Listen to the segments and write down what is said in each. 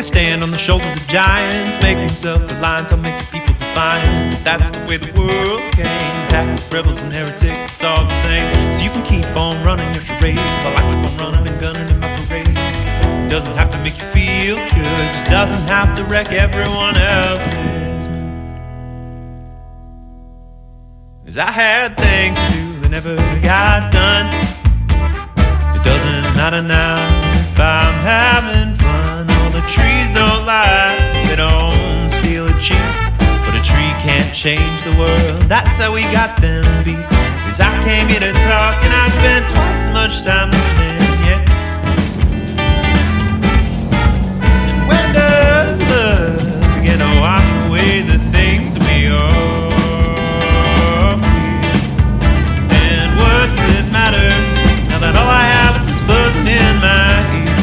could stand on the shoulders of giants, make myself reliant on making people defiant. That's the way the world came, packed with rebels and heretics, it's all the same. So you can keep on running your charade while I keep on running and gunning in my parade. Doesn't have to make you feel good, just doesn't have to wreck everyone else's mood. 'Cause I had things to do that never got done. It doesn't matter now if I'm having fun. All the trees don't lie, they don't steal it cheap. But a tree can't change the world, that's how we got them beat. 'Cause I came here to talk and I spent twice as much time listening, yeah. And when does love begin to wash away the things that we all feel? And what does it matter now that all I have is this buzzing in my ear?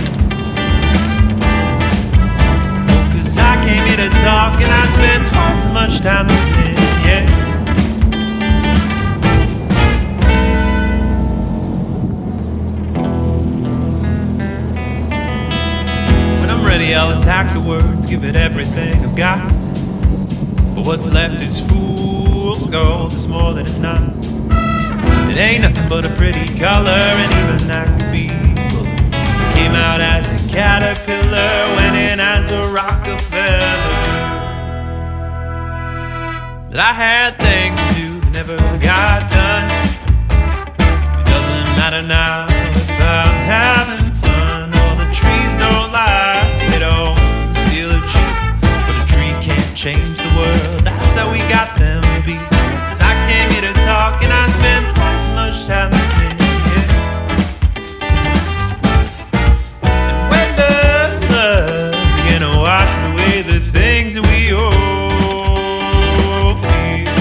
Oh, 'cause I came here to talk and I spent twice as much time listening, yeah. When I'm ready, I'll attack the words, give it everything I've got. But what's left is fool's gold, it's more than it's not. It ain't nothing but a pretty color, and even that could be full. Came out as a caterpillar, went in as a Rockefeller. But I had things to do that never got done. It doesn't matter now if I'm having fun. All the trees don't lie, they don't steal a cheap. But a tree can't change the world, that's how we got them to be. 'Cause I came here to talk and I spent twice as much time listening, yeah. And when does love begin to wash away the things that we all feel?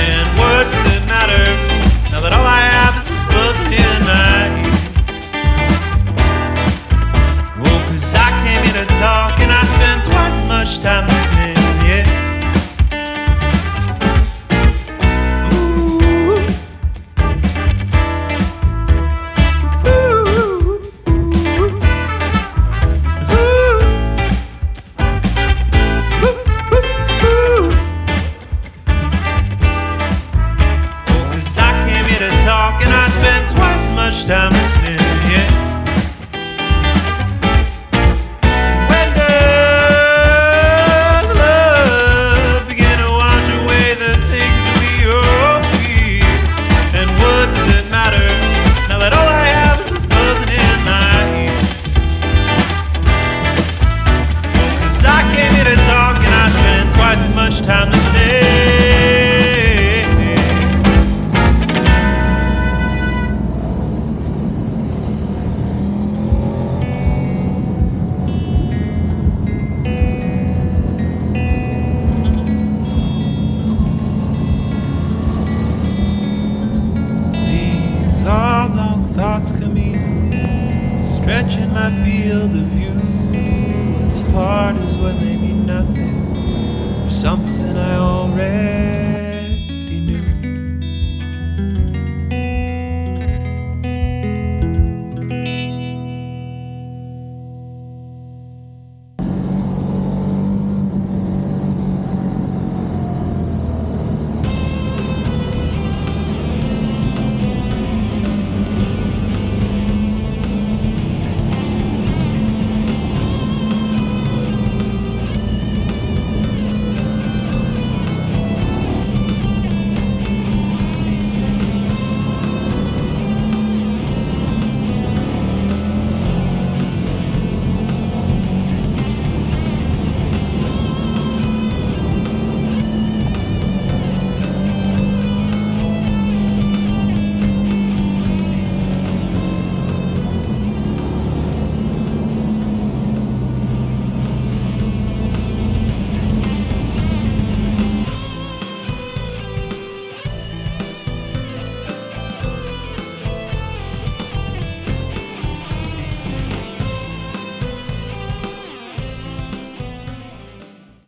And what does it matter now that all I have is this buzzing in my ear? Oh, 'cause I came here to talk and I spent twice as much time listening, yeah. Time listening, yeah. When does love begin to wash away the things that we all feel? And what does it matter now that all I have is this buzzing in my ear? Oh, 'cause I came here to talk and I spent twice as much time listening. Thoughts come easy, stretching my field of view. What's hard is when they mean nothing, or something I already